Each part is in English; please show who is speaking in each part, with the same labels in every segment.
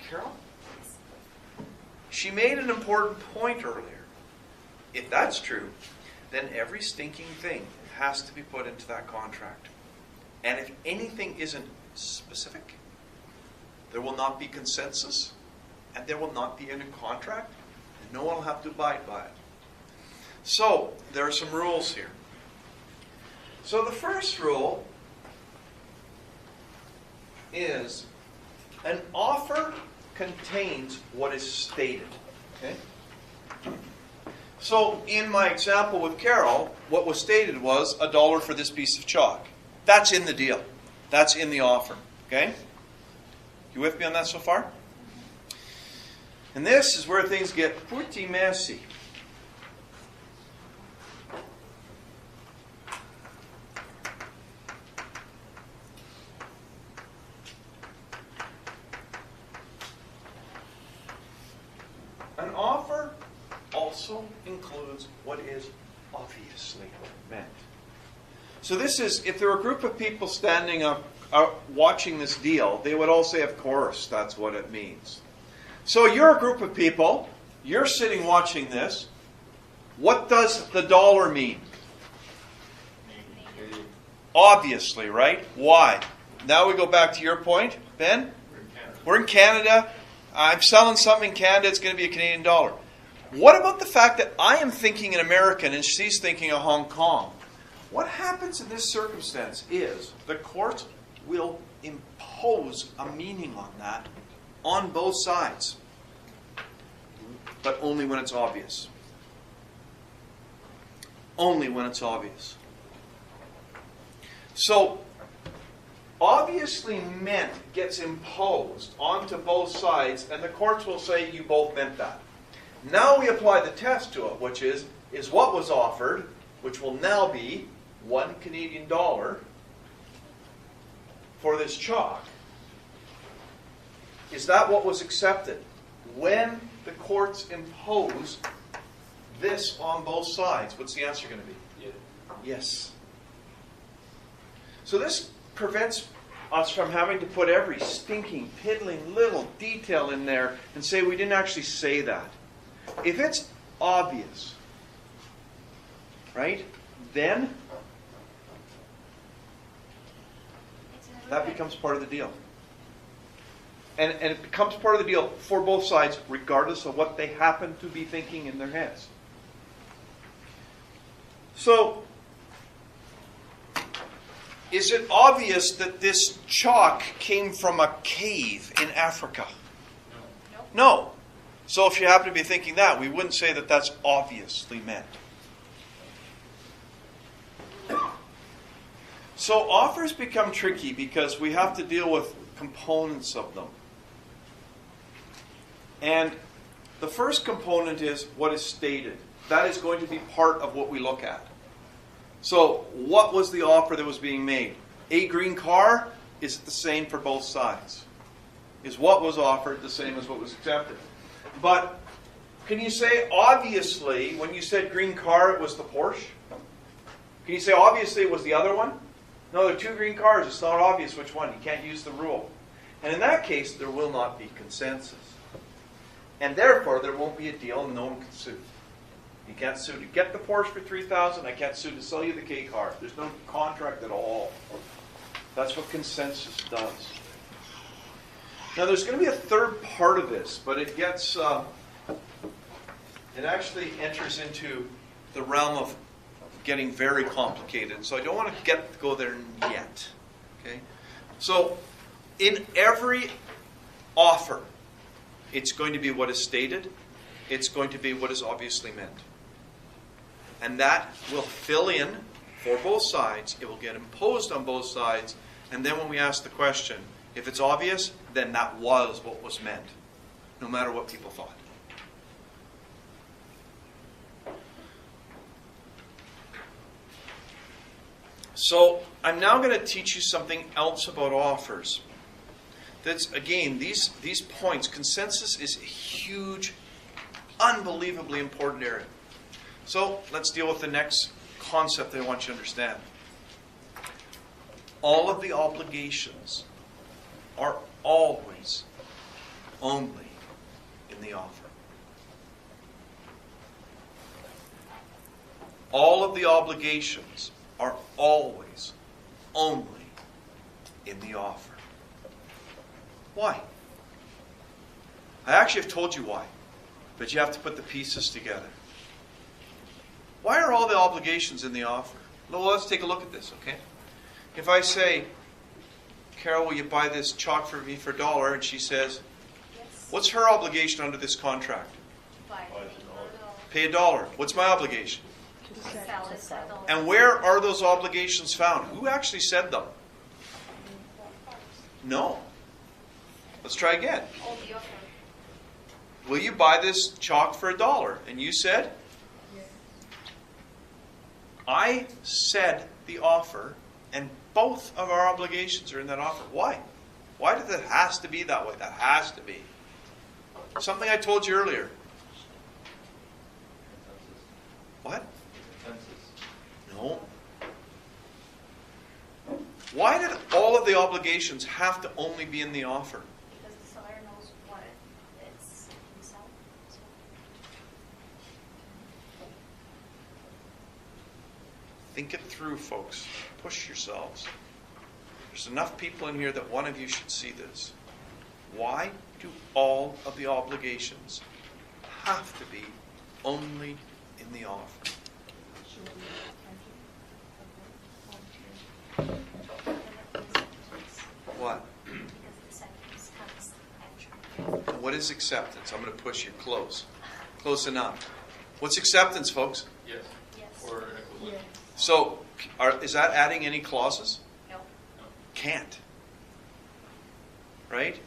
Speaker 1: Carol? She made an important point earlier. If that's true, then every stinking thing has to be put into that contract. And if anything isn't specific, there will not be consensus, and there will not be any contract, and no one will have to abide by it. So, there are some rules here. So the first rule is an offer contains what is stated. Okay? So in my example with Carol, what was stated was $1 for this piece of chalk. That's in the deal. That's in the offer. Okay? You with me on that so far? And this is where things get pretty messy. An offer also includes what is obviously meant. So this is, if there were a group of people standing up watching this deal, they would all say, of course, that's what it means. So you're a group of people, you're sitting watching this. What does the dollar mean? Obviously, right? Why? Now we go back to your point, Ben. We're in Canada. I'm selling something in Canada, it's going to be a Canadian dollar. What about the fact that I am thinking in American and she's thinking of Hong Kong? What happens in this circumstance is the court will impose a meaning on that on both sides, but only when it's obvious. Only when it's obvious. So, obviously meant gets imposed onto both sides, and the courts will say you both meant that. Now we apply the test to it, which is what was offered, which will now be $1 Canadian for this chalk. Is that what was accepted? When the courts impose this on both sides, what's the answer going to be?
Speaker 2: Yeah.
Speaker 1: Yes. So this prevents us from having to put every stinking, piddling little detail in there and say we didn't actually say that. If it's obvious, right, then that becomes part of the deal. And it becomes part of the deal for both sides, regardless of what they happen to be thinking in their heads. So, is it obvious that this chalk came from a cave in Africa? No. So if you happen to be thinking that, we wouldn't say that that's obviously meant. So offers become tricky because we have to deal with components of them. And the first component is what is stated. That is going to be part of what we look at. So what was the offer that was being made? A green car, is it the same for both sides? Is what was offered the same as what was accepted? But can you say obviously, when you said green car, it was the Porsche? Can you say obviously it was the other one? No, there are two green cars. It's not obvious which one. You can't use the rule. And in that case, there will not be consensus. And therefore, there won't be a deal and no one can sue. You can't sue to get the Porsche for $3,000. I can't sue to sell you the K car. There's no contract at all. That's what consensus does. Now, there's going to be a third part of this, but it gets, it actually enters into the realm of getting very complicated. So I don't want to go there yet. Okay? So, in every offer, it's going to be what is stated. It's going to be what is obviously meant. And that will fill in for both sides. It will get imposed on both sides. And then when we ask the question, if it's obvious, then that was what was meant, no matter what people thought. So I'm now going to teach you something else about offers. That's, again, these points. Consensus is a huge, unbelievably important area. So let's deal with the next concept that I want you to understand. All of the obligations are always only in the offer. All of the obligations are always only in the offer. Why? I actually have told you why, but you have to put the pieces together. Why are all the obligations in the offer? Well, let's take a look at this, okay? If I say, Carol, will you buy this chalk for me for $1? And she says,
Speaker 2: Yes.
Speaker 1: what's her obligation under this contract?
Speaker 2: Buy
Speaker 1: Pay $1. What's my obligation?
Speaker 2: to sell it for $1.
Speaker 1: And where are those obligations found? Who actually said them? No. Let's try again.
Speaker 2: All the offer.
Speaker 1: Will you buy this chalk for $1? And you said?
Speaker 2: Yes.
Speaker 1: I said the offer, and both of our obligations are in that offer. Why? Why does it has to be that way? That has to be. Something I told you earlier. What? No. Why did all of the obligations have to only be in the offer?
Speaker 2: Because the seller knows what it's himself.
Speaker 1: Think it through, folks. Push yourselves. There's enough people in here that one of you should see this. Why do all of the obligations have to be only in the offer? What?
Speaker 2: Because the sentence comes actually.
Speaker 1: What is acceptance? I'm going to push you close. Close enough. What's acceptance, folks?
Speaker 3: Yes.
Speaker 2: Yes.
Speaker 3: Or equivalent.
Speaker 1: So, is that adding any clauses?
Speaker 2: No.
Speaker 1: Can't. Right?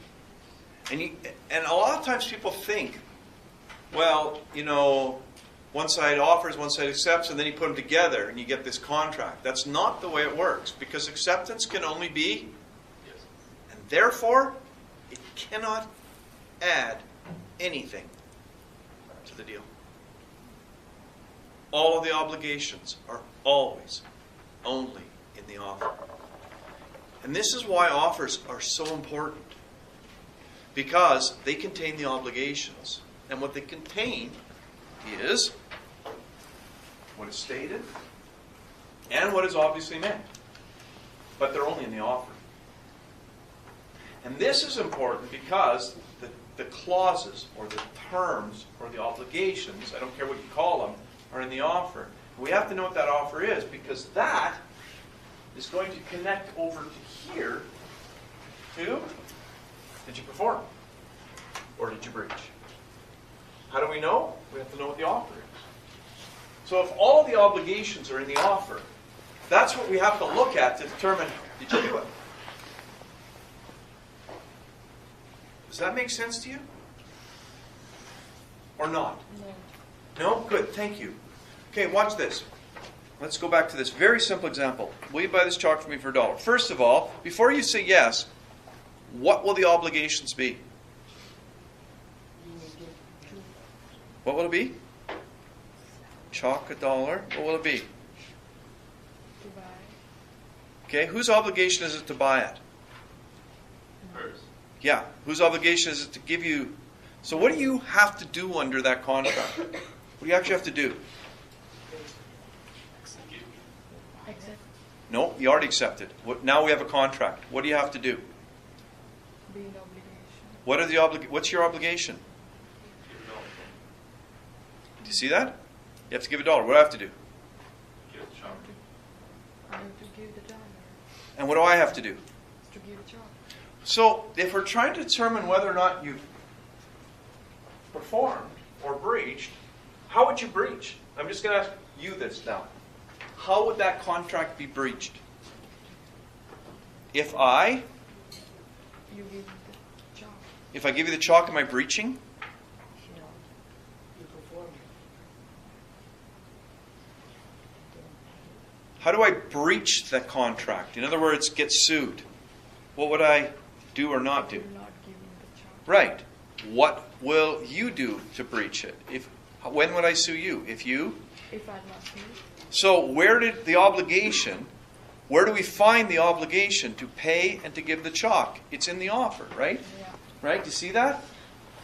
Speaker 1: And a lot of times people think, well, one side offers, one side accepts, and then you put them together and you get this contract. That's not the way it works, because acceptance can only be,
Speaker 3: Yes.
Speaker 1: and therefore, it cannot add anything to the deal. All of the obligations are always only in the offer. And this is why offers are so important. Because they contain the obligations. And what they contain is what is stated and what is obviously meant. But they're only in the offer. And this is important because the clauses or the terms or the obligations, I don't care what you call them, are in the offer. We have to know what that offer is, because that is going to connect over to here to, did you perform? Or did you breach? How do we know? We have to know what the offer is. So if all the obligations are in the offer, that's what we have to look at to determine, did you do it? Does that make sense to you? Or not? No? Good, thank you. Okay, watch this. Let's go back to this very simple example. Will you buy this chalk for me for $1? First of all, before you say yes, what will the obligations be? What will it be? Chalk $1. What will it be?
Speaker 4: To buy.
Speaker 1: Okay, whose obligation is it to buy it?
Speaker 3: Hers.
Speaker 1: Yeah, whose obligation is it to give you? So what do you have to do under that contract? What do you actually have to do?
Speaker 4: Accept.
Speaker 1: No, you already accepted. Now we have a contract. What do you have to do?
Speaker 4: Be in obligation.
Speaker 1: What are the what's your obligation?
Speaker 3: Give it all.
Speaker 1: Do you see that? You have to give $1. What do I have to do?
Speaker 3: Give it the chalk.
Speaker 4: I have to give the dollar.
Speaker 1: And what do I have to do?
Speaker 4: To give a job.
Speaker 1: So if we're trying to determine whether or not you've performed or breached, how would you breach? I'm just going to ask you this now. How would that contract be breached? If I
Speaker 4: You give the job.
Speaker 1: give you the chalk, am I breaching?
Speaker 5: You perform it.
Speaker 1: How do I breach the contract? In other words, get sued. What would I do or not do?
Speaker 4: You're not giving the job.
Speaker 1: Right. What will you do to breach it? When would I sue you? If you?
Speaker 4: If I'm not paid,
Speaker 1: So where do we find the obligation to pay and to give the chalk? It's in the offer, right?
Speaker 4: yeah.
Speaker 1: Right? Do you see that?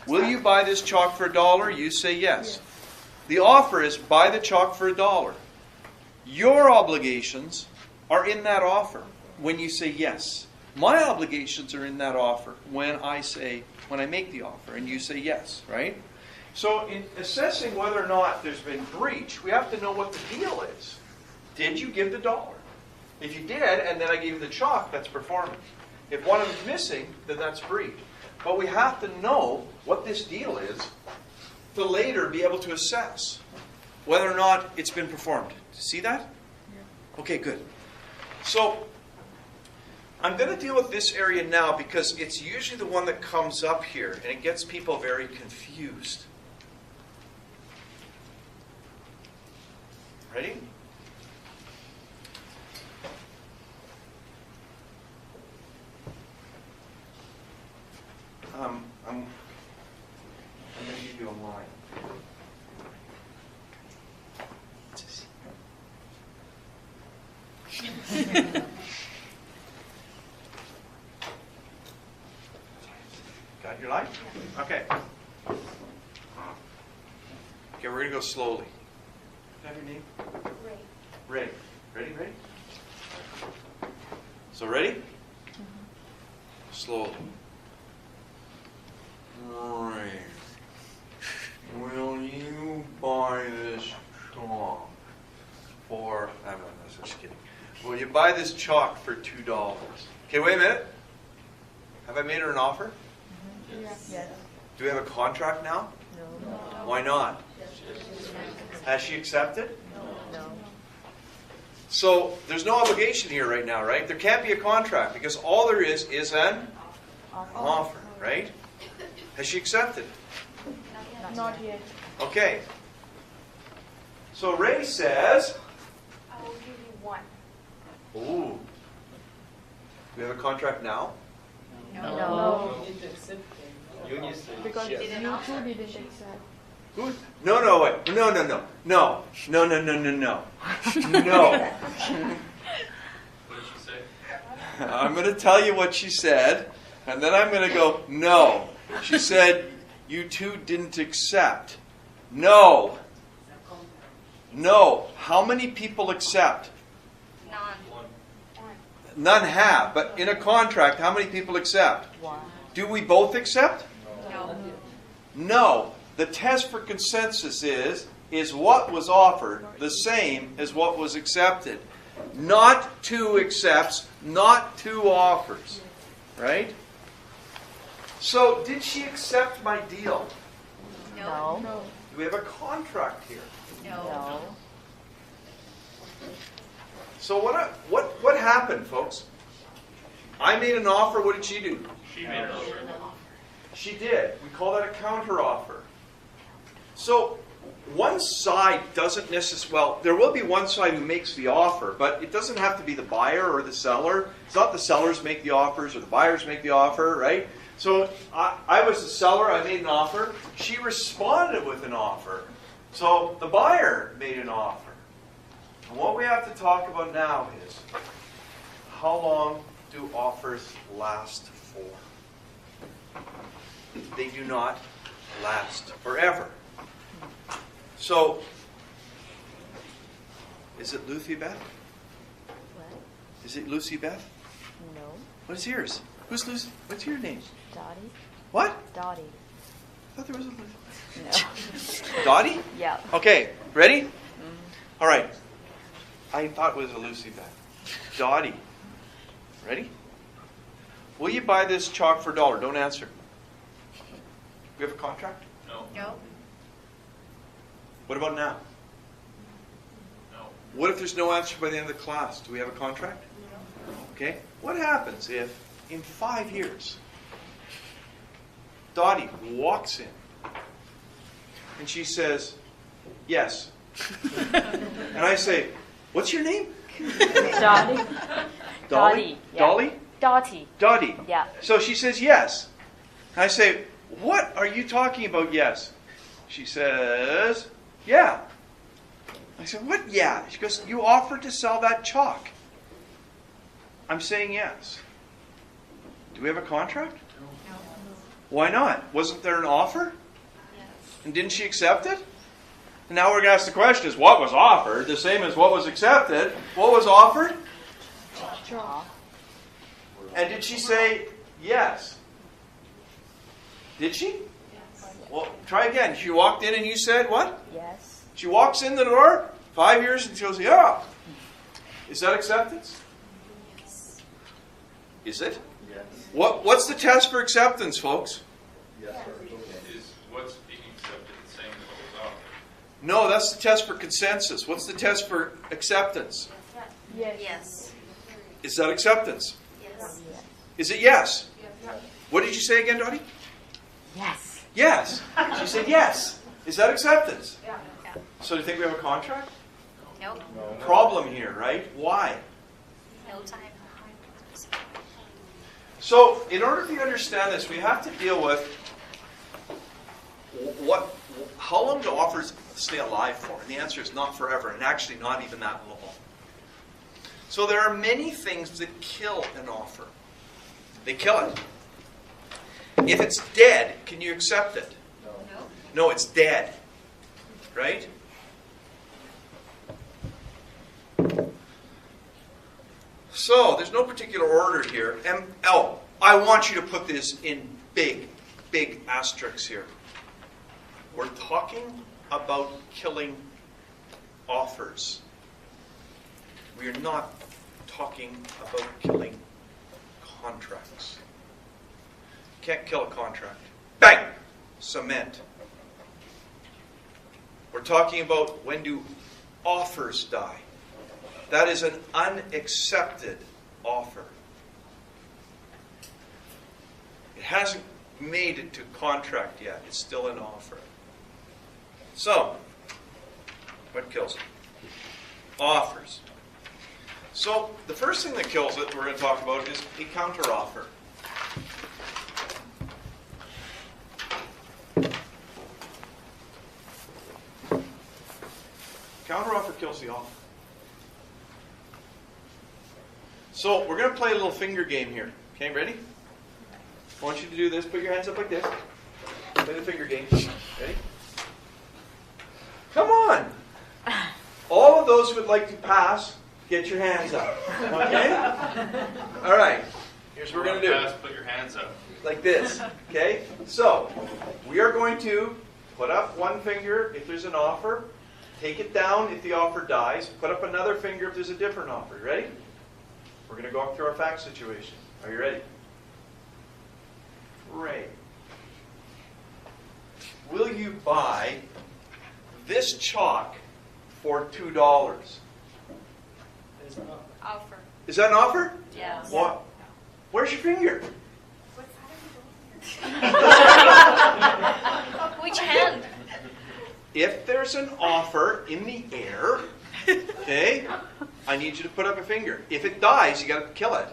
Speaker 1: Will you buy this chalk for $1? You say yes. The offer is buy the chalk for $1. Your obligations are in that offer when you say yes. My obligations are in that offer when I make the offer and you say yes, right? So in assessing whether or not there's been breach, we have to know what the deal is. Did you give the $1? If you did, and then I gave you the chalk, that's performance. If one of them's missing, then that's breach. But we have to know what this deal is to later be able to assess whether or not it's been performed. See that?
Speaker 4: Yeah.
Speaker 1: Okay, good. So I'm going to deal with this area now because it's usually the one that comes up here and it gets people very confused. Ready? I'm going to give you a line. Got your line? Okay. Okay, we're going to go slowly. Can I have your name?
Speaker 2: Ray.
Speaker 1: Ray. Ready? So ready? Slowly. Ray. Will you buy this chalk for... I'm just kidding. Will you buy this chalk for $2? Okay, wait a minute. Have I made her an offer?
Speaker 4: Yes.
Speaker 1: Do we have a contract now?
Speaker 5: No.
Speaker 1: Why not? Has she accepted?
Speaker 5: No.
Speaker 1: So there's no obligation here right now, right? There can't be a contract because all there is an offer, right? Has she accepted?
Speaker 4: Not yet.
Speaker 1: Okay. So Ray says,
Speaker 2: I will give you 1.
Speaker 1: ooh. Do we have a contract now?
Speaker 5: No.
Speaker 4: Because you two didn't accept.
Speaker 1: Who? No, wait. No. No. No.
Speaker 3: What did she say?
Speaker 1: I'm going to tell you what she said, and then I'm going to go, no. She said, you two didn't accept. No. How many people accept?
Speaker 2: None.
Speaker 3: One.
Speaker 1: None have. But in a contract, how many people accept?
Speaker 5: One.
Speaker 1: Do we both accept?
Speaker 2: No.
Speaker 1: No. The test for consensus is what was offered the same as what was accepted. Not two accepts, not two offers. Right? So, did she accept my deal?
Speaker 5: No.
Speaker 4: No.
Speaker 1: Do we have a contract here?
Speaker 5: No.
Speaker 1: So what happened, folks? I made an offer. What did she do?
Speaker 3: She made an offer.
Speaker 1: She did. We call that a counteroffer. So one side doesn't necessarily, well, there will be one side who makes the offer, but it doesn't have to be the buyer or the seller. It's not the sellers make the offers or the buyers make the offer, right? So I was the seller. I made an offer. She responded with an offer. So the buyer made an offer. And what we have to talk about now is how long do offers last for? They do not last forever. So, is it Lucy Beth?
Speaker 5: What?
Speaker 1: Is it Lucy Beth?
Speaker 5: No.
Speaker 1: What is yours? Who's Lucy? What's your name?
Speaker 5: Dottie?
Speaker 1: What?
Speaker 5: Dottie.
Speaker 1: I thought there was a Lucy.
Speaker 5: No.
Speaker 1: Dottie?
Speaker 5: Yeah.
Speaker 1: Okay, ready? All right. I thought it was a Lucy Beth. Dottie. Ready? Will you buy this chalk for $1? Don't answer. We have a contract?
Speaker 3: No.
Speaker 2: No.
Speaker 1: What about now?
Speaker 3: No.
Speaker 1: What if there's no answer by the end of the class? Do we have a contract? Okay. What happens if, in 5 years, Dottie walks in and she says, yes. And I say, what's your name?
Speaker 5: Dottie?
Speaker 1: Dolly?
Speaker 5: Dottie, yeah.
Speaker 1: Dolly?
Speaker 5: Dottie.
Speaker 1: Dottie.
Speaker 5: Yeah.
Speaker 1: So she says, yes. And I say, what are you talking about, yes? She says, yeah. I said, what, yeah? She goes, you offered to sell that chalk. I'm saying yes. Do we have a contract? Why not? Wasn't there an offer?
Speaker 2: Yes.
Speaker 1: And didn't she accept it? And now we're going to ask the question is what was offered? The same as what was accepted. What was offered?
Speaker 4: Job.
Speaker 1: And did she say yes? Did she?
Speaker 2: Yes.
Speaker 1: Well, try again. She walked in and you said what?
Speaker 5: Yes.
Speaker 1: She walks in the door, 5 years, and she goes, yeah. Is that acceptance?
Speaker 2: Yes.
Speaker 1: Is it?
Speaker 6: Yes.
Speaker 1: What's the test for acceptance, folks?
Speaker 6: Yes, sir.
Speaker 3: Is what's being accepted the same as what was offered?
Speaker 1: No, that's the test for consensus. What's the test for acceptance?
Speaker 4: Yes.
Speaker 2: Yes.
Speaker 1: Is that acceptance?
Speaker 2: Yes.
Speaker 1: Is it yes? What did you say again, Dottie?
Speaker 5: Yes.
Speaker 1: Yes. She said yes. Is that acceptance?
Speaker 2: Yeah.
Speaker 1: So do you think we have a contract?
Speaker 2: Nope.
Speaker 6: No.
Speaker 1: Problem here, right? Why?
Speaker 2: No time.
Speaker 1: So, in order to understand this, we have to deal with how long do offers stay alive for? And the answer is not forever, and actually not even that long. So there are many things that kill an offer. They kill it. If it's dead, can you accept it?
Speaker 6: No.
Speaker 1: No, it's dead. Right? So, there's no particular order here. I want you to put this in big, big asterisks here. We're talking about killing offers. We are not talking about killing contracts. You can't kill a contract. Bang! Cement. We're talking about when do offers die. That is an unaccepted offer. It hasn't made it to contract yet. It's still an offer. So, what kills it? Offers. So, the first thing that kills it we're going to talk about is a counteroffer. Counteroffer kills the offer. So, we're going to play a little finger game here. Okay, ready? I want you to do this. Put your hands up like this. Play the finger game. Ready? Come on! All of those who would like to pass, get your hands up. Okay? All right. Here's what we're going to do.
Speaker 3: Pass, put your hands up.
Speaker 1: Like this. Okay? So, we are going to put up one finger if there's an offer. Take it down if the offer dies. Put up another finger if there's a different offer. You ready? We're going to go up through our fact situation. Are you ready? Ray, will you buy this chalk for $2?
Speaker 2: Offer.
Speaker 1: Is that an offer?
Speaker 2: Yes.
Speaker 1: What? Where's your finger?
Speaker 2: Which hand?
Speaker 1: If there's an offer in the air, okay, I need you to put up a finger. If it dies, you got to kill it.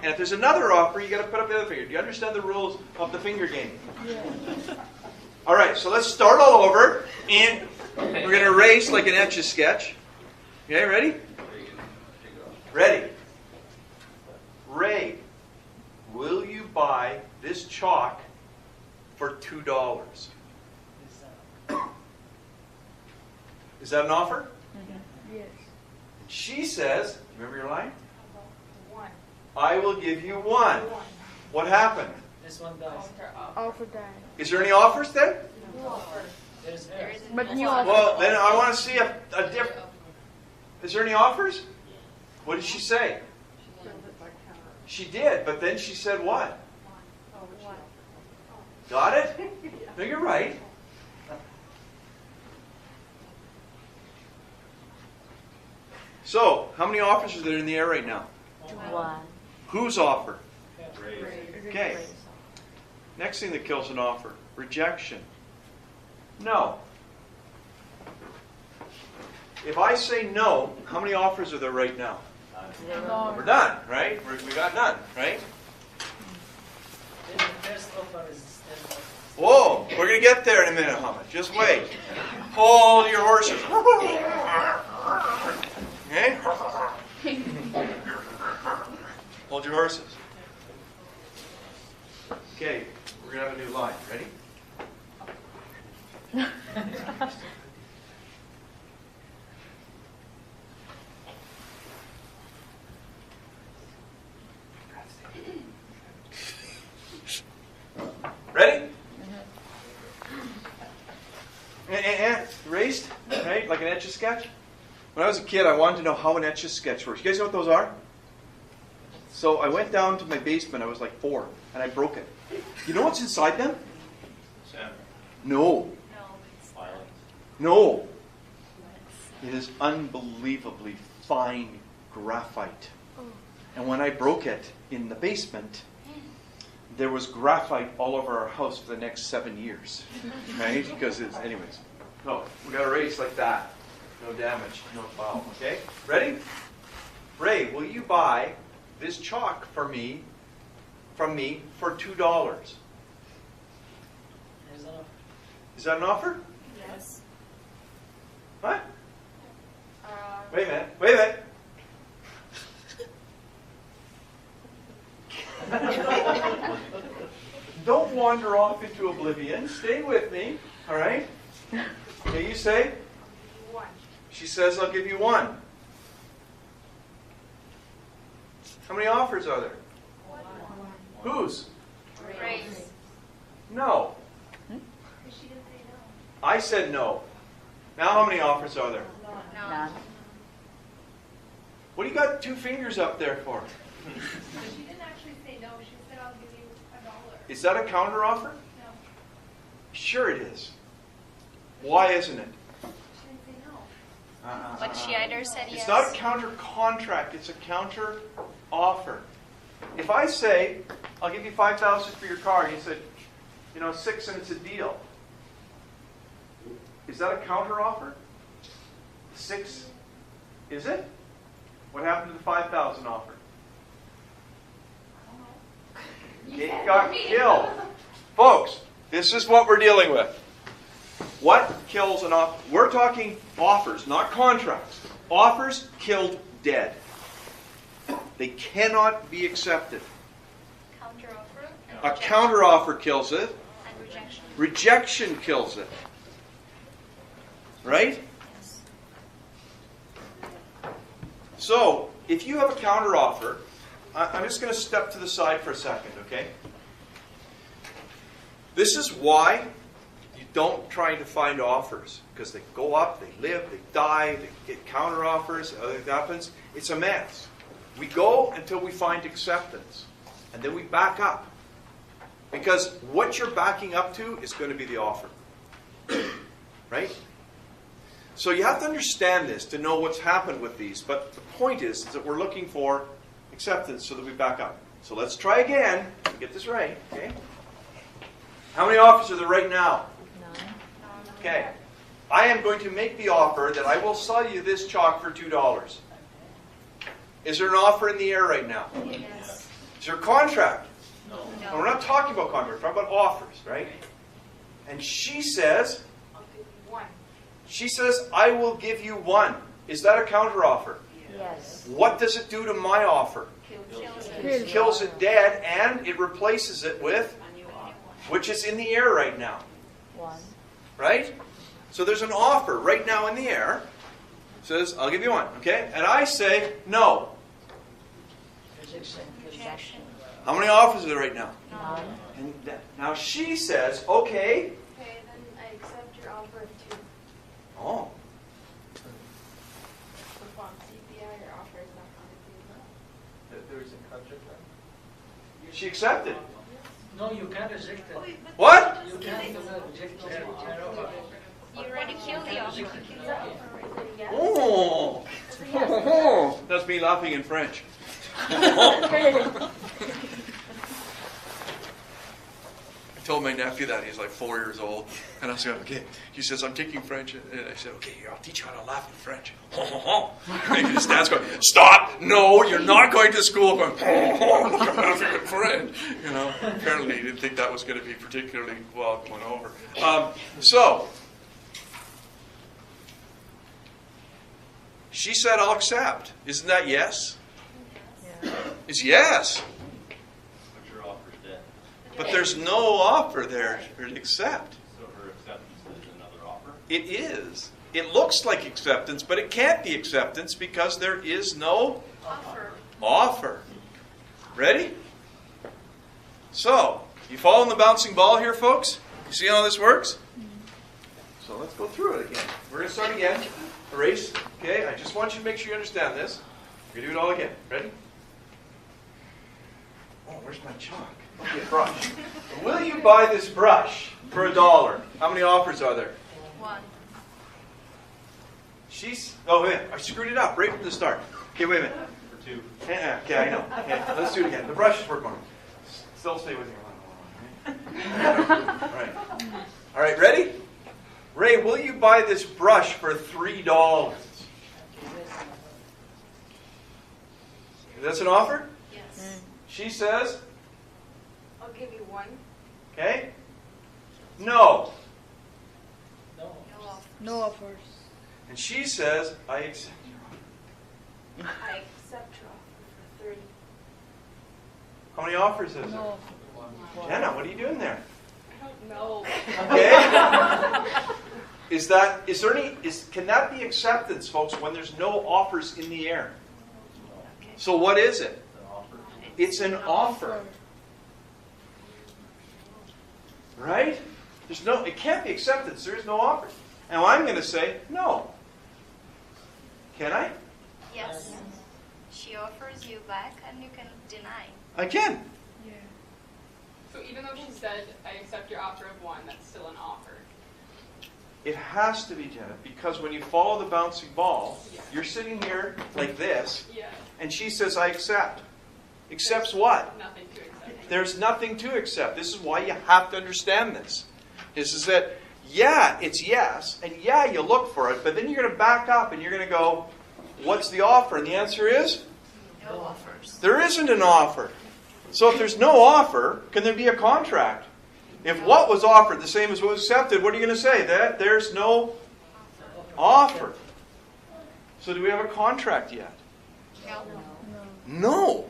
Speaker 1: And if there's another offer, you got to put up the other finger. Do you understand the rules of the finger game?
Speaker 4: Yeah.
Speaker 1: All right, so let's start all over, and we're going to erase like an Etch-a-Sketch. Okay, ready? Ready. Ray, will you buy this chalk for $2? Is that an offer?
Speaker 4: Yes.
Speaker 1: She says, remember your line?
Speaker 2: One.
Speaker 1: I will give you one. What happened?
Speaker 7: This one dies.
Speaker 4: Offer die.
Speaker 1: Is there any offers then?
Speaker 7: There's
Speaker 2: There
Speaker 7: air.
Speaker 2: isn't
Speaker 4: But
Speaker 2: one.
Speaker 4: new offer.
Speaker 1: Well, then I want to see a different. Is there any offers? What did she say? She did, but then she said what?
Speaker 2: One.
Speaker 1: Got it? No, you're right. So, how many offers are there in the air right now?
Speaker 5: One.
Speaker 1: Whose offer?
Speaker 6: Raise.
Speaker 1: Okay. Next thing that kills an offer, rejection. No. If I say no, how many offers are there right now?
Speaker 4: No.
Speaker 1: We're done, right? We got none, right?
Speaker 7: The first offer is still
Speaker 1: Whoa, we're going to get there in a minute, Hamid. Just wait. Hold your horses. Okay? Hold your horses. Okay, we're going to have a new line. Ready? Ready? Erased, right? Like an Etch-a-Sketch. When I was a kid, I wanted to know how an Etch-a-Sketch works. You guys know what those are? So I went down to my basement. I was like 4, and I broke it. You know what's inside them?
Speaker 3: Sand.
Speaker 1: No.
Speaker 3: Filings.
Speaker 1: No. It is unbelievably fine graphite. And when I broke it in the basement, there was graphite all over our house for the next 7 years. Right? Because it's, anyways. No, we got to erase like that. No damage, no foul. Okay? Ready? Ray, will you buy this chalk for me, from me, for $2?
Speaker 7: There's enough.
Speaker 1: Is that an offer?
Speaker 2: Yes.
Speaker 1: What? Wait a minute. Wait a minute. Don't wander off into oblivion. Stay with me. All right? Okay, you say?
Speaker 2: 1.
Speaker 1: She says, I'll give you 1. How many offers are there?
Speaker 2: 1.
Speaker 1: Whose?
Speaker 2: Raise.
Speaker 1: No.
Speaker 2: She didn't say no.
Speaker 1: I said no. Now how many offers are there?
Speaker 2: No.
Speaker 5: None.
Speaker 1: What do you got 2 fingers up there for?
Speaker 2: She didn't actually say no. She said, I'll give you $1.
Speaker 1: Is that a counter offer?
Speaker 2: No.
Speaker 1: Sure it is. Why isn't it?
Speaker 2: She didn't say no.
Speaker 1: But
Speaker 2: she either said yes.
Speaker 1: It's not a counter contract, it's a counter offer. If I say, I'll give you $5,000 for your car, and you said, 6 and it's a deal. Is that a counter offer? 6? Is it? What happened to the $5,000 offer? It got killed. Folks, this is what we're dealing with. What kills an offer? We're talking offers, not contracts. Offers killed dead. They cannot be accepted.
Speaker 2: Counter offer.
Speaker 1: A counteroffer kills it.
Speaker 2: And rejection.
Speaker 1: Rejection kills it. Right?
Speaker 2: Yes.
Speaker 1: So, if you have a counteroffer, I'm just going to step to the side for a second, okay? This is why you don't try to find offers. Because they go up, they live, they die, they get counteroffers, other things happens. It's a mess. We go until we find acceptance. And then we back up. Because what you're backing up to is going to be the offer. Right? So you have to understand this to know what's happened with these. But the point is that we're looking for acceptance so that we back up. So let's try again to get this right. Okay? How many offers are there right now?
Speaker 5: None.
Speaker 1: Okay. I am going to make the offer that I will sell you this chalk for $2. Is there an offer in the air right now?
Speaker 2: Yes.
Speaker 1: Is there a contract?
Speaker 3: No.
Speaker 1: No, we're not talking about contract. We're talking about offers, right? And she says,
Speaker 2: I'll give you 1.
Speaker 1: she says, I will give you 1. Is that a counteroffer?
Speaker 5: Yes.
Speaker 1: What does it do to my offer?
Speaker 2: Kills
Speaker 1: It kills it dead, and it replaces it with, which is in the air right now.
Speaker 5: 1.
Speaker 1: Right? So there's an offer right now in the air. It says, I'll give you 1. Okay? And I say, no.
Speaker 7: Rejection.
Speaker 2: Rejection.
Speaker 1: How many offers are there right now?
Speaker 5: None.
Speaker 1: And now she says, okay.
Speaker 2: Okay, then I accept your offer of 2.
Speaker 1: Oh.
Speaker 2: Upon CPI, your offer is not counted.
Speaker 3: There is a contract.
Speaker 1: She accepted.
Speaker 7: No, you can't reject it.
Speaker 1: What?
Speaker 7: You can't reject her offer.
Speaker 2: You already killed the offer.
Speaker 1: Oh. That's me laughing in French. I told my nephew that. He's like 4 years old. And I was like, okay. He says, I'm taking French. And I said, okay, here, I'll teach you how to laugh in French. And his dad's going, stop. No, you're not going to school going, I'm laughing in French. Apparently he didn't think that was going to be particularly well going over. So, she said, I'll accept. Isn't that yes?
Speaker 5: Yeah.
Speaker 1: It's yes.
Speaker 3: But your offer's dead.
Speaker 1: But there's no offer there to accept.
Speaker 3: So her acceptance is another offer?
Speaker 1: It is. It looks like acceptance, but it can't be acceptance because there is no
Speaker 2: Offer.
Speaker 1: offer. Ready? So, you following the bouncing ball here, folks? You see how this works? So let's go through it again. We're going to start again. Erase. Okay, I just want you to make sure you understand this. We're going to do it all again. Ready? Oh, where's my chalk? Okay, brush. Will you buy this brush for $1? How many offers are there?
Speaker 2: 1.
Speaker 1: Oh, wait, I screwed it up right from the start. Okay, wait a minute.
Speaker 3: For 2.
Speaker 1: Okay, I know. Okay, let's do it again. The brush is working. Still stay with me. All right. All right, ready? Ray, will you buy this brush for $3? That's an offer?
Speaker 2: Yes.
Speaker 1: She says,
Speaker 2: I'll give you 1.
Speaker 1: okay? No.
Speaker 7: No.
Speaker 2: No offer.
Speaker 4: No offers.
Speaker 1: And she says, I accept your offer.
Speaker 2: I accept your offer for 30.
Speaker 1: How many offers is there?
Speaker 4: No.
Speaker 1: Jenna, what are you doing there?
Speaker 2: No.
Speaker 1: Okay? Can that be acceptance, folks, when there's no offers in the air? So what is it?
Speaker 3: An offer?
Speaker 1: It's an offer. Right? It can't be acceptance. There is no offer. And I'm going to say no. Can I?
Speaker 2: Yes. She offers you back and you can deny.
Speaker 1: I can.
Speaker 4: Yeah.
Speaker 6: So even though she said, I accept your offer of 1, that's still an offer.
Speaker 1: It has to be, Jenna, because when you follow the bouncing ball,
Speaker 6: Yeah.
Speaker 1: you're sitting here like this,
Speaker 6: Yeah.
Speaker 1: and she says, I accept. Accepts what?
Speaker 6: Nothing to accept.
Speaker 1: There's nothing to accept. This is why you have to understand this. This is that, yeah, it's yes, and yeah, you look for it, but then you're going to back up and you're going to go, what's the offer? And the answer is,
Speaker 2: No offers.
Speaker 1: there isn't an offer. So if there's no offer, can there be a contract? If what was offered the same as what was accepted, what are you going to say? That there's no offer. So do we have a contract yet?
Speaker 2: No.
Speaker 1: No.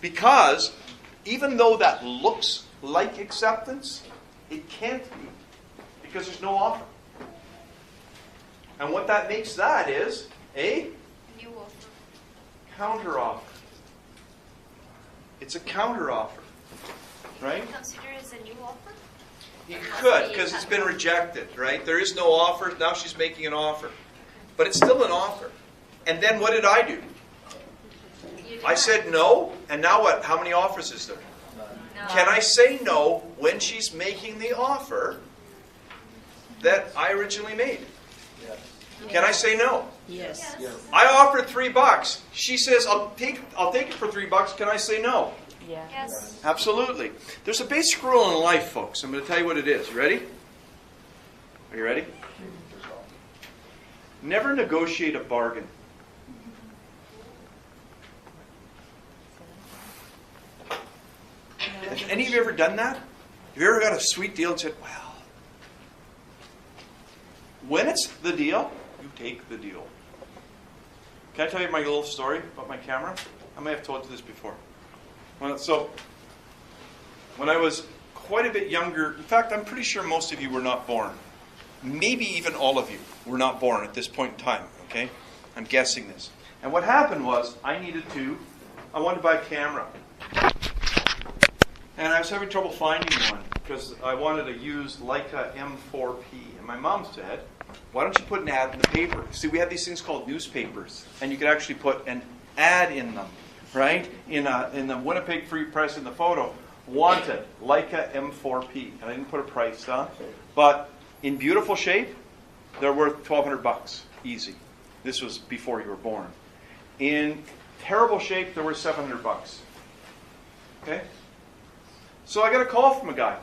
Speaker 1: Because even though that looks like acceptance, it can't be. Because there's no offer. And what that makes that is a
Speaker 2: New offer.
Speaker 1: counteroffer. It's a counteroffer. Right?
Speaker 2: Consider it as a new offer?
Speaker 1: You could, because it's been rejected, right? There is no offer. Now she's making an offer. But it's still an offer. And then what did I do?
Speaker 2: You
Speaker 1: I
Speaker 2: deny.
Speaker 1: said no, and now what? How many offers is there?
Speaker 2: No.
Speaker 1: Can I say no when she's making the offer that I originally made? Can I say no?
Speaker 2: Yes.
Speaker 1: I offered $3. She says, I'll take it for $3. Can I say no?
Speaker 5: Yeah.
Speaker 2: Yes.
Speaker 1: Absolutely. There's a basic rule in life, folks. I'm going to tell you what it is. You ready? Are you ready? Never negotiate a bargain. Have any of you ever done that? Have you ever got a sweet deal and said, well, when it's the deal, you take the deal. Can I tell you my little story about my camera? I may have told you this before. So, when I was quite a bit younger, in fact, I'm pretty sure most of you were not born. Maybe even all of you were not born at this point in time, okay? I'm guessing this. And what happened was, I wanted to buy a camera. And I was having trouble finding one, because I wanted a used Leica M4P. And my mom said, why don't you put an ad in the paper? See, we had these things called newspapers, and you could actually put an ad in them. Right? In the Winnipeg Free Press in the photo, wanted, Leica M4P. And I didn't put a price on. But in beautiful shape, they're worth $1,200. Easy. This was before you were born. In terrible shape, they're worth $700. Okay? So I got a call from a guy.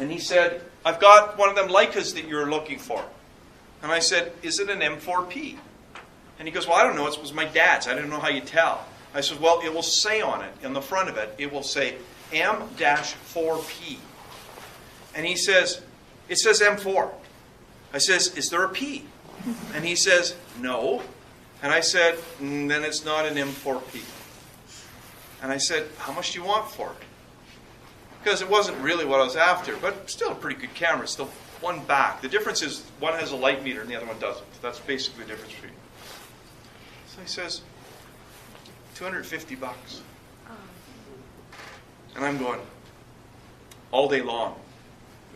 Speaker 1: And he said, I've got one of them Leicas that you're looking for. And I said, is it an M4P? And he goes, well, I don't know. It was my dad's. I didn't know how you tell. I said, well, it will say on it, in the front of it, it will say M-4P. And he says, it says M4. I says, is there a P? And he says, no. And I said, then it's not an M4P. And I said, how much do you want for it? because it wasn't really what I was after, but still a pretty good camera. Still one back. The difference is one has a light meter and the other one doesn't. That's basically the difference between. So he says, $250. And I'm going, all day long.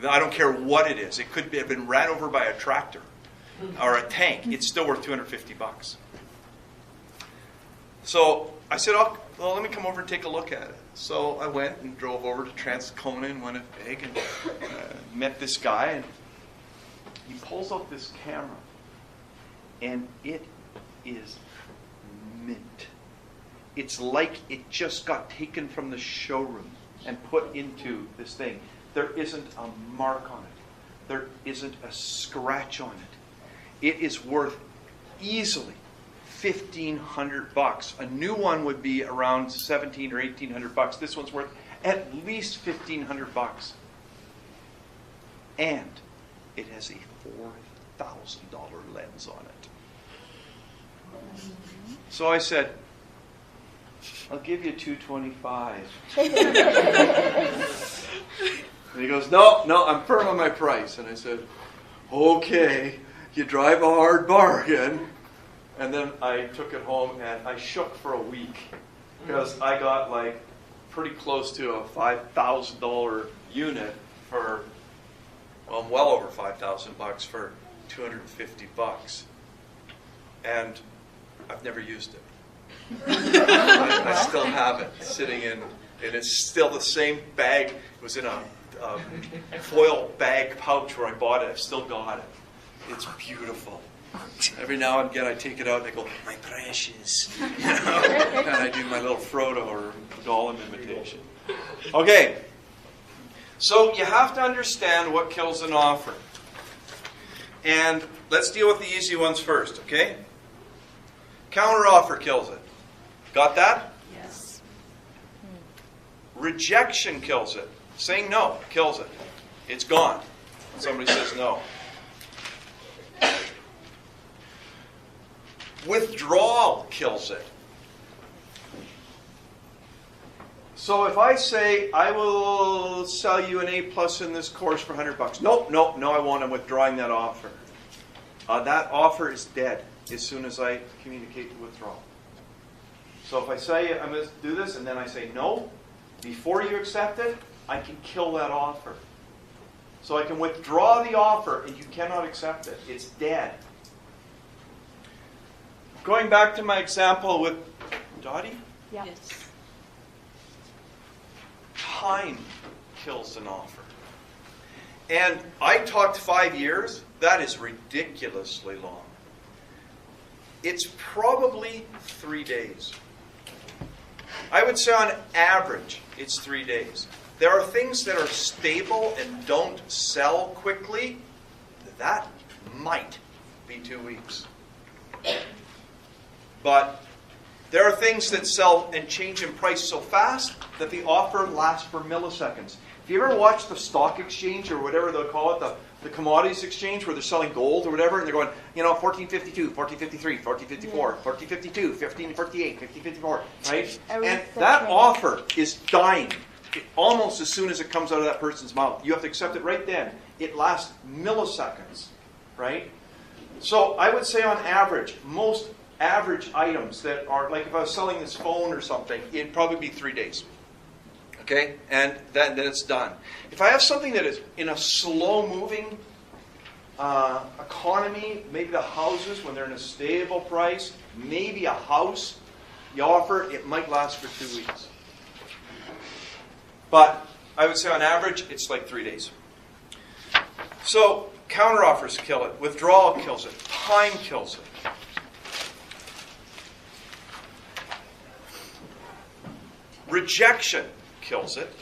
Speaker 1: I don't care what it is. It could have been ran over by a tractor or a tank. It's still worth $250. So I said, oh, well, let me come over and take a look at it. So I went and drove over to Transcona in Winnipeg and met this guy. And he pulls out this camera. And it is mint. It's like it just got taken from the showroom and put into this thing. There isn't a mark on it. There isn't a scratch on it. It is worth easily $1,500. A new one would be around $1,700 or $1,800. This one's worth at least $1,500. And it has a $4,000 lens on it. So I said, I'll give you $225. And he goes, no, I'm firm on my price. And I said, okay, you drive a hard bargain. And then I took it home and I shook for a week because I got like pretty close to a $5,000 unit for, well over $5,000 for $250. And I've never used it. I still have it sitting in, and it's still the same bag. It was in a foil bag pouch where I bought it. I've still got it. It's beautiful. Every now and again I take it out and I go, my precious. You know? And I do my little Frodo or Gollum imitation. Okay. So you have to understand what kills an offer. And let's deal with the easy ones first, okay? Counter offer kills it. Got that?
Speaker 5: Yes.
Speaker 1: Rejection kills it. Saying no kills it. It's gone. Somebody says no. Withdrawal kills it. So if I say, I will sell you an A+ in this course for $100. No, I won't. I'm withdrawing that offer. That offer is dead as soon as I communicate the withdrawal. So if I say I'm going to do this and then I say no, before you accept it, I can kill that offer. So I can withdraw the offer and you cannot accept it. It's dead. Going back to my example with Dottie,
Speaker 5: Yeah.
Speaker 7: Yes.
Speaker 1: time kills an offer. And I talked 5 years. That is ridiculously long. It's probably 3 days. I would say on average, it's 3 days. There are things that are stable and don't sell quickly. That might be 2 weeks. But there are things that sell and change in price so fast that the offer lasts for milliseconds. If you ever watch the stock exchange or whatever they'll call it, the commodities exchange where they're selling gold or whatever, and they're going, 1452, 1453, 1454, 1452, 1548, 1554, right? And that offer is dying almost as soon as it comes out of that person's mouth. You have to accept it right then. It lasts milliseconds, right? So I would say on average, most average items that are, like if I was selling this phone or something, it'd probably be 3 days. Okay? And then it's done. If I have something that is in a slow-moving economy, maybe the houses, when they're in a stable price, maybe a house, the offer, it might last for 2 weeks. But I would say on average, it's like 3 days. So counteroffers kill it. Withdrawal kills it. Time kills it. Rejection kills it.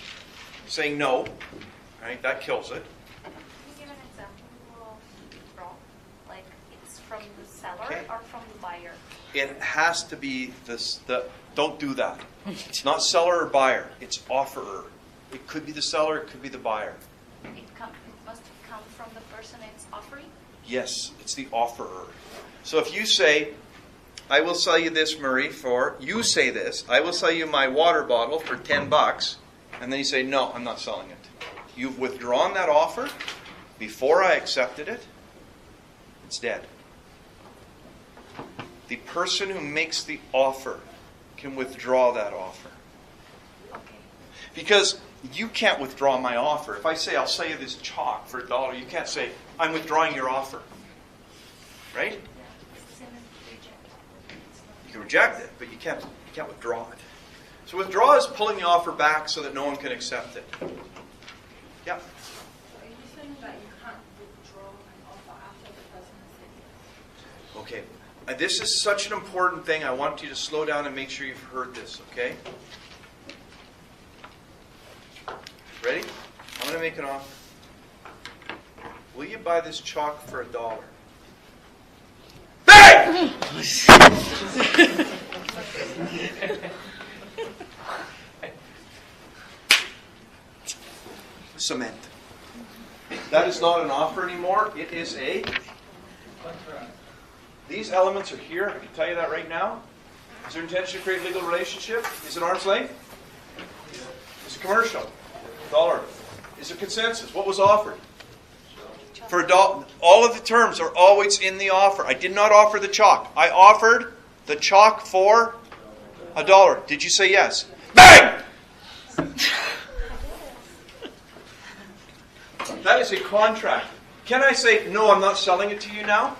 Speaker 1: Saying no, right? That kills it.
Speaker 2: Can you give an example of withdrawal? Like it's from the seller
Speaker 1: Okay.
Speaker 2: or from the buyer?
Speaker 1: It has to be this. Don't do that. It's not seller or buyer. It's offerer. It could be the seller. It could be the buyer.
Speaker 2: It must come from the person it's offering?
Speaker 1: Yes, it's the offerer. So if you say, I will sell you this, Murray, for, you say this, I will sell you my water bottle for $10, and then you say, no, I'm not selling it. You've withdrawn that offer before I accepted it. It's dead. The person who makes the offer can withdraw that offer. Because you can't withdraw my offer. If I say, I'll sell you this chalk for $1, you can't say, I'm withdrawing your offer. Right? You can reject it, but you can't withdraw it. So withdraw is pulling the offer back so that no one can accept it. Yeah?
Speaker 8: Are you saying that you can't withdraw an offer after the person has said yes?
Speaker 1: Okay. This is such an important thing. I want you to slow down and make sure you've heard this, okay? Ready? I'm going to make an offer. Will you buy this chalk for $1? Bang! Cement. That is not an offer anymore. It is a... These elements are here. I can tell you that right now. Is there intention to create a legal relationship? Is it arm's length? Is it commercial? $1. Is it consensus? What was offered? For $1. All of the terms are always in the offer. I did not offer the chalk. I offered the chalk for $1. Did you say yes? Bang! That is a contract. Can I say, no, I'm not selling it to you now?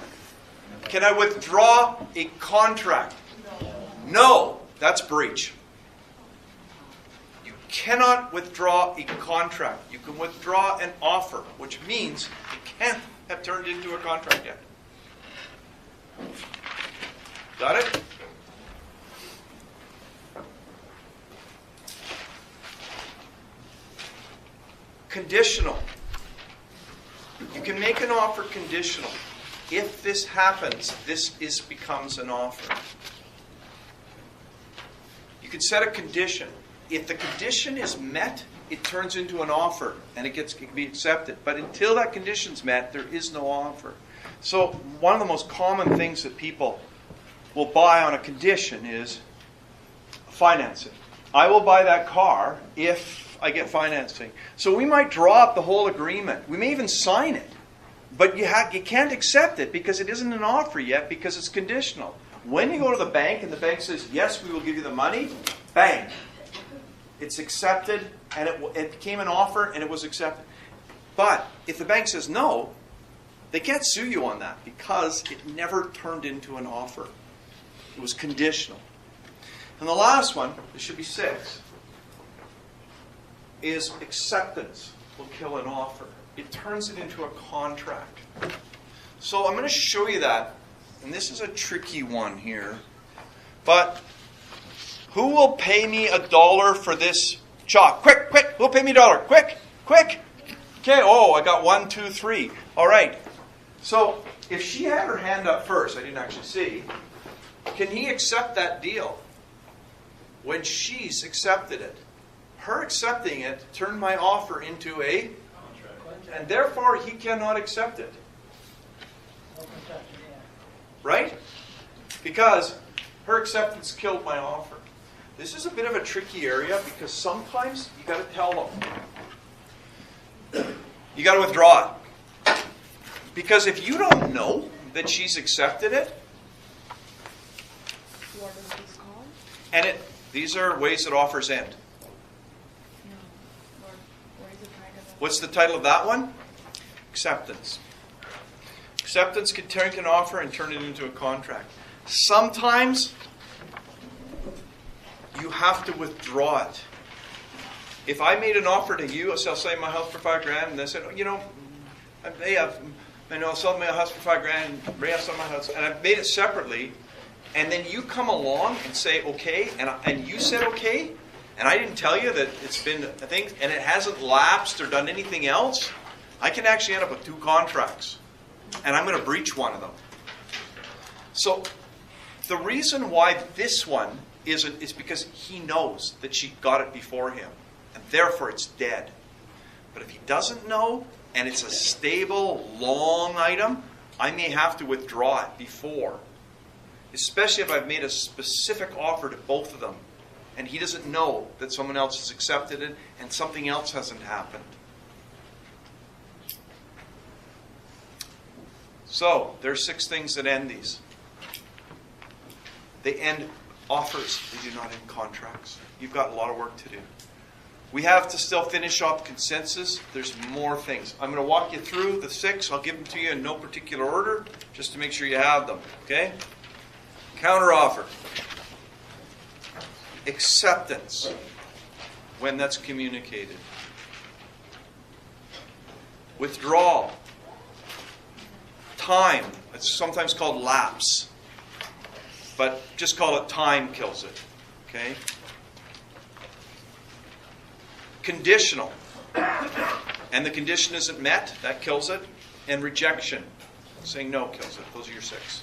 Speaker 1: Can I withdraw a contract? No. That's breach. You cannot withdraw a contract. You can withdraw an offer, which means it can't have turned into a contract yet. Got it? Conditional. You can make an offer conditional. If this happens, this becomes an offer. You can set a condition. If the condition is met, it turns into an offer and it can be accepted. But until that condition's met, there is no offer. So one of the most common things that people will buy on a condition is financing. I will buy that car if I get financing. So we might draw up the whole agreement. We may even sign it. But you can't accept it because it isn't an offer yet because it's conditional. When you go to the bank and the bank says, yes, we will give you the money, bang. It's accepted and it became an offer and it was accepted. But if the bank says no, they can't sue you on that because it never turned into an offer. It was conditional. And the last one, there should be 6, is acceptance will kill an offer. It turns it into a contract. So I'm going to show you that. And this is a tricky one here. But who will pay me $1 for this chalk? Quick, quick. Who will pay me $1? Quick, quick. Okay, oh, I got 1, 2, 3. All right. So if she had her hand up first, I didn't actually see, can he accept that deal? When she's accepted it. Her accepting it turned my offer into a... And therefore, he cannot accept it. Right? Because her acceptance killed my offer. This is a bit of a tricky area because sometimes you got to tell them. You got to withdraw it. Because if you don't know that she's accepted it,
Speaker 4: What is this called?
Speaker 1: and these are ways that offers end.
Speaker 4: No. What is the title of
Speaker 1: What's the title of that one? Acceptance. Acceptance can turn an offer and turn it into a contract. Sometimes you have to withdraw it. If I made an offer to you, I'll sell my house for $5,000, and I said, I'll sell my house for $5,000, Ray, I'll sell my house, and I've made it separately, and then you come along and say okay, and you said okay, and I didn't tell you that it's been a thing, and it hasn't lapsed or done anything else, I can actually end up with 2 contracts. And I'm going to breach one of them. So the reason why this one isn't is because he knows that she got it before him. And therefore it's dead. But if he doesn't know, and it's a stable, long item, I may have to withdraw it before. Especially if I've made a specific offer to both of them and he doesn't know that someone else has accepted it and something else hasn't happened. So, there's 6 things that end these. They end offers. They do not end contracts. You've got a lot of work to do. We have to still finish off consensus. There's more things. I'm going to walk you through the 6. I'll give them to you in no particular order, just to make sure you have them. Okay? Counteroffer. Acceptance, when that's communicated. Withdrawal. Time. It's sometimes called lapse. But just call it time kills it. Okay? Conditional. And the condition isn't met, that kills it. And rejection. Saying no kills it. Those are your 6.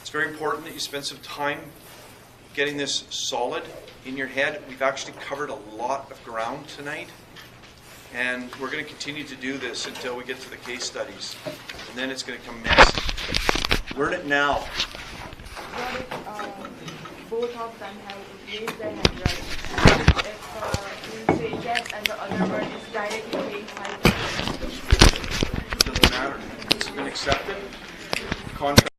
Speaker 1: It's very important that you spend some time getting this solid in your head. We've actually covered a lot of ground tonight. And we're going to continue to do this until we get to the case studies. And then it's going to come messy. Learn it now.
Speaker 4: What if both of them have raised their hand, right? If you say yes and the other one is directly paying 5%.
Speaker 1: It doesn't matter. It's been accepted. Contract.